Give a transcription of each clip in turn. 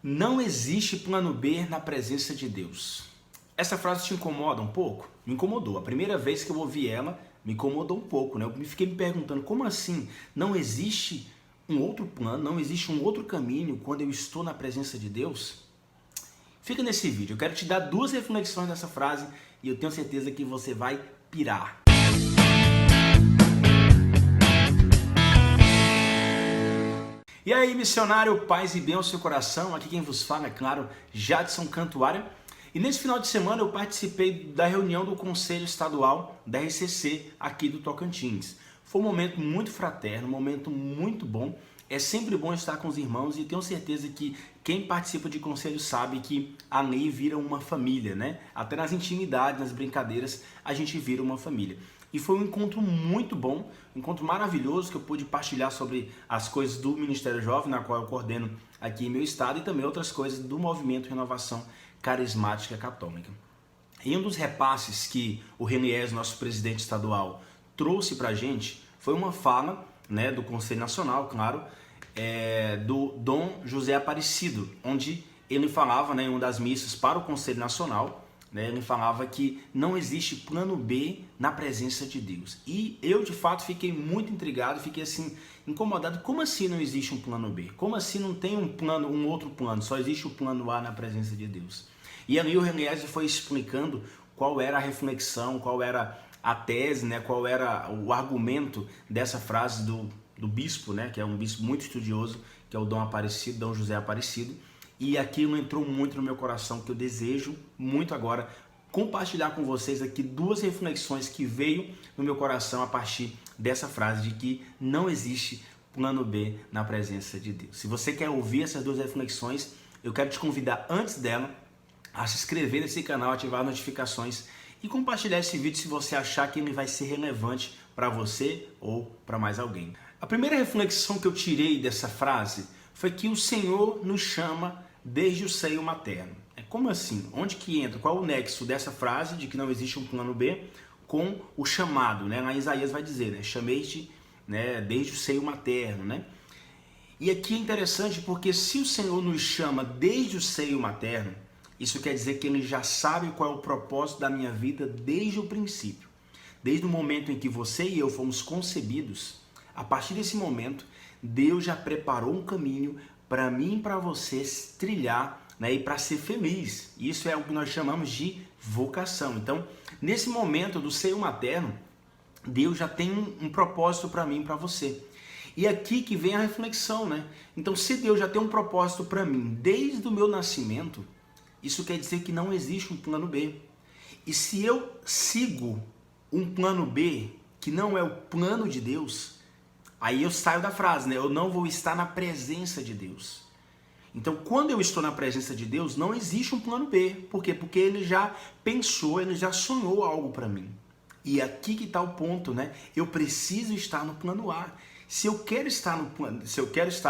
Não existe plano B na presença de Deus. Essa frase te incomoda um pouco? Me incomodou. A primeira vez que eu ouvi ela, me incomodou um pouco, né? Eu fiquei me perguntando, como assim? Não existe um outro plano, não existe um outro caminho quando eu estou na presença de Deus? Fica nesse vídeo. Eu quero te dar duas reflexões dessa frase e eu tenho certeza que você vai pirar. E aí, missionário, paz e bem ao seu coração. Aqui quem vos fala, é claro, Jadson Cantuária. E nesse final de semana eu participei da reunião do Conselho Estadual da RCC aqui do Tocantins. Foi um momento muito fraterno, um momento muito bom. É sempre bom estar com os irmãos e tenho certeza que quem participa de conselho sabe que ali vira uma família, né? Até nas intimidades, nas brincadeiras, a gente vira uma família. E foi um encontro muito bom, um encontro maravilhoso que eu pude partilhar sobre as coisas do Ministério Jovem, na qual eu coordeno aqui em meu estado, e também outras coisas do Movimento Renovação Carismática Católica. E um dos repasses que o Reniers, nosso presidente estadual, trouxe para a gente foi uma fala, né, do Conselho Nacional, claro, do Dom José Aparecido, onde ele falava, né, em uma das missas para o Conselho Nacional, né, ele falava que não existe plano B na presença de Deus. E eu, de fato, fiquei muito intrigado, fiquei assim, incomodado. Como assim não existe um plano B? Como assim não tem um plano, um outro plano? Só existe o plano A na presença de Deus. E ali o Reniers foi explicando qual era a reflexão, qual era a tese, né, qual era o argumento dessa frase do bispo, né, que é um bispo muito estudioso, que é o Dom Aparecido, Dom José Aparecido. E aquilo entrou muito no meu coração, que eu desejo muito agora compartilhar com vocês aqui duas reflexões que veio no meu coração a partir dessa frase de que não existe plano B na presença de Deus. Se você quer ouvir essas duas reflexões, eu quero te convidar antes dela a se inscrever nesse canal, ativar as notificações e compartilhar esse vídeo se você achar que ele vai ser relevante para você ou para mais alguém. A primeira reflexão que eu tirei dessa frase foi que o Senhor nos chama desde o seio materno. Como assim? Onde que entra? Qual é o nexo dessa frase de que não existe um plano B com o chamado, né? Lá Isaías vai dizer, né? Chamei-te, né, desde o seio materno, né? E aqui é interessante porque se o Senhor nos chama desde o seio materno, isso quer dizer que Ele já sabe qual é o propósito da minha vida desde o princípio. Desde o momento em que você e eu fomos concebidos, a partir desse momento, Deus já preparou um caminho para mim e para você trilhar, né, e para ser feliz. Isso é o que nós chamamos de vocação. Então, nesse momento do seio materno, Deus já tem um propósito para mim e para você. E aqui que vem a reflexão, né? Então, se Deus já tem um propósito para mim desde o meu nascimento, isso quer dizer que não existe um plano B. E se eu sigo um plano B, que não é o plano de Deus, aí eu saio da frase, né? Eu não vou estar na presença de Deus. Então, quando eu estou na presença de Deus, não existe um plano B. Por quê? Porque Ele já pensou, Ele já sonhou algo para mim. E aqui que está o ponto, né? Eu preciso estar no plano A. Se eu quero estar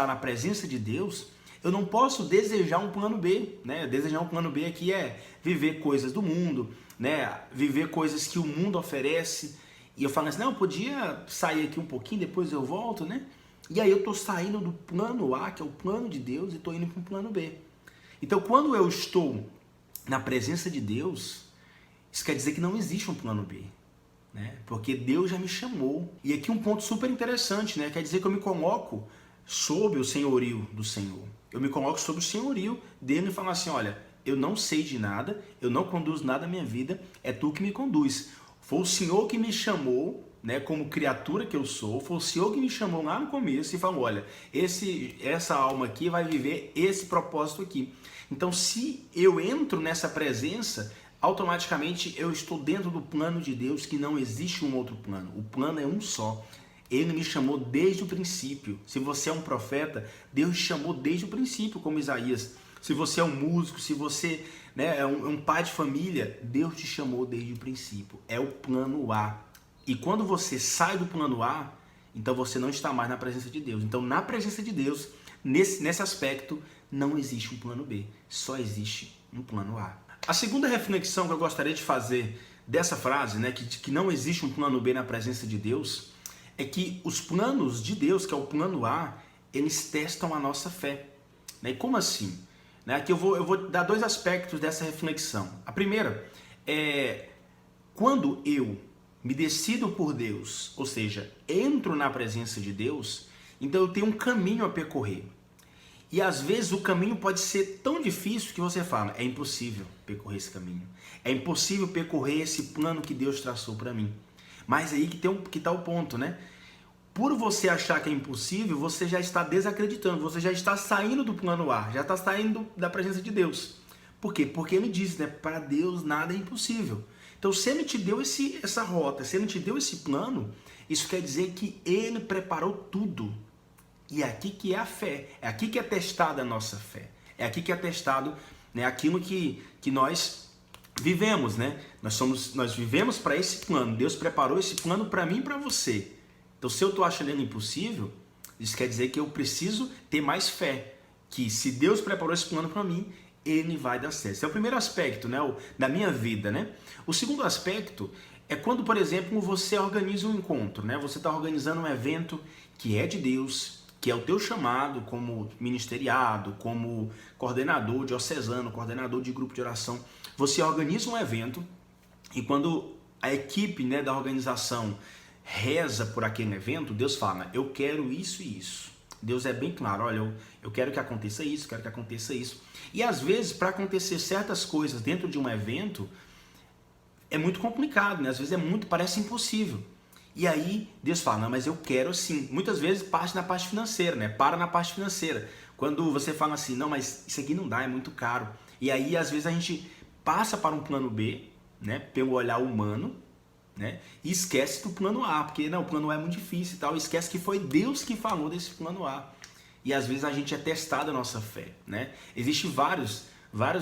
na presença de Deus, eu não posso desejar um plano B, né? Desejar um plano B aqui é viver coisas do mundo, né? Viver coisas que o mundo oferece. E eu falo assim, não, eu podia sair aqui um pouquinho, depois eu volto, né? E aí eu estou saindo do plano A, que é o plano de Deus, e estou indo para o plano B. Então, quando eu estou na presença de Deus, isso quer dizer que não existe um plano B, né? Porque Deus já me chamou. E aqui um ponto super interessante, né? Quer dizer que eu me coloco sob o senhorio do Senhor. Eu me coloco sob o senhorio dele e falo assim, olha, eu não sei de nada, eu não conduzo nada na minha vida, é tu que me conduz. Foi o Senhor que me chamou, né, como criatura que eu sou, foi o Senhor que me chamou lá no começo e falou, olha, essa alma aqui vai viver esse propósito aqui. Então, se eu entro nessa presença, automaticamente eu estou dentro do plano de Deus, que não existe um outro plano. O plano é um só. Ele me chamou desde o princípio. Se você é um profeta, Deus te chamou desde o princípio, como Isaías. Se você é um músico, se você, né, é um pai de família, Deus te chamou desde o princípio. É o plano A. E quando você sai do plano A, então você não está mais na presença de Deus. Então, na presença de Deus, nesse aspecto, não existe um plano B. Só existe um plano A. A segunda reflexão que eu gostaria de fazer dessa frase, né, que não existe um plano B na presença de Deus, é que os planos de Deus, que é o plano A, eles testam a nossa fé. E como assim? né? Aqui eu vou dar dois aspectos dessa reflexão. A primeira é quando eu me decido por Deus, ou seja, entro na presença de Deus, então eu tenho um caminho a percorrer. E às vezes o caminho pode ser tão difícil que você fala, é impossível percorrer esse caminho. É impossível percorrer esse plano que Deus traçou para mim. Mas aí que tá o ponto, né? Por você achar que é impossível, você já está desacreditando, você já está saindo do plano A, já está saindo da presença de Deus. Por quê? Porque ele diz, né? Para Deus nada é impossível. Então, se ele te deu essa rota, se ele te deu esse plano, isso quer dizer que ele preparou tudo. E é aqui que é a fé, é aqui que é testada a nossa fé, é aqui que é testado, né, aquilo que nós vivemos, né? Nós vivemos para esse plano, Deus preparou esse plano para mim e para você. Então, se eu estou achando ele impossível, isso quer dizer que eu preciso ter mais fé, que se Deus preparou esse plano para mim, ele vai dar certo. Esse é o primeiro aspecto, né, da minha vida, né? O segundo aspecto é quando, por exemplo, você organiza um encontro, né? Você está organizando um evento que é de Deus, que é o teu chamado como ministeriado, como coordenador diocesano, coordenador de grupo de oração. Você organiza um evento e quando a equipe, né, da organização reza por aquele evento, Deus fala, eu quero isso e isso. Deus é bem claro, olha, eu quero que aconteça isso, quero que aconteça isso. E às vezes, para acontecer certas coisas dentro de um evento, é muito complicado, né? Às vezes parece impossível. E aí Deus fala, não, mas eu quero sim. Muitas vezes parte na parte financeira, né? Para na parte financeira. Quando você fala assim, não, mas isso aqui não dá, é muito caro. E aí às vezes a gente passa para um plano B, né? Pelo olhar humano, né? E esquece do plano A, porque não, o plano A é muito difícil e tal. E esquece que foi Deus que falou desse plano A. E às vezes a gente é testado a nossa fé, né? Existem vários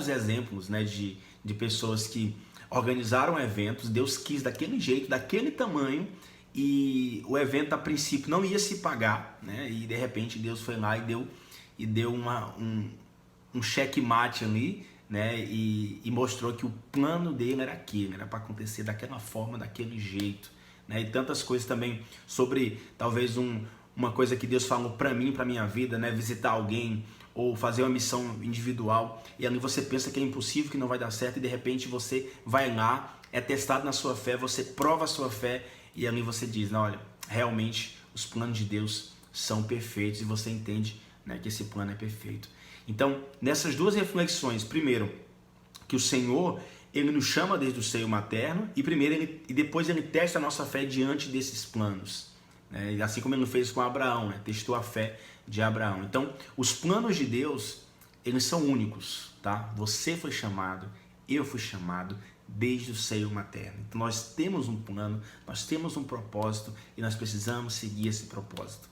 exemplos, né? De pessoas que organizaram eventos, Deus quis daquele jeito, daquele tamanho, e o evento a princípio não ia se pagar, né? E de repente Deus foi lá e deu um checkmate ali, né? E mostrou que o plano dele era aquele, era para acontecer daquela forma, daquele jeito, né? E tantas coisas também sobre talvez uma coisa que Deus falou para mim, para minha vida, né? Visitar alguém ou fazer uma missão individual, e ali você pensa que é impossível, que não vai dar certo, e de repente você vai lá, é testado na sua fé, você prova a sua fé, e ali você diz, não, olha, realmente os planos de Deus são perfeitos, e você entende, né, que esse plano é perfeito. Então, nessas duas reflexões, primeiro, que o Senhor, ele nos chama desde o seio materno, e depois ele testa a nossa fé diante desses planos, né? Assim como ele fez com Abraão, né? Testou a fé de Abraão. Então, os planos de Deus, eles são únicos, tá? Você foi chamado, eu fui chamado desde o seio materno. Então, nós temos um plano, nós temos um propósito e nós precisamos seguir esse propósito.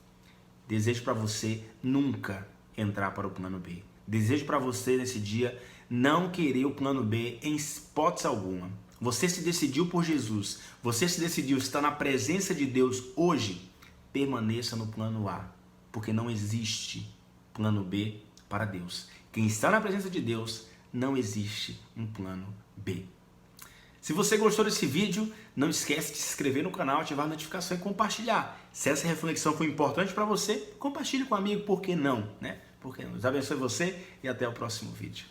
Desejo para você nunca entrar para o plano B. Desejo para você nesse dia não querer o plano B em hipótese alguma. Você se decidiu por Jesus, você se decidiu estar na presença de Deus hoje, permaneça no plano A, porque não existe plano B para Deus. Quem está na presença de Deus, não existe um plano B. Se você gostou desse vídeo, não esquece de se inscrever no canal, ativar a notificação e compartilhar. Se essa reflexão foi importante para você, compartilhe com um amigo, por que não, né? Por que não? Deus abençoe você e até o próximo vídeo.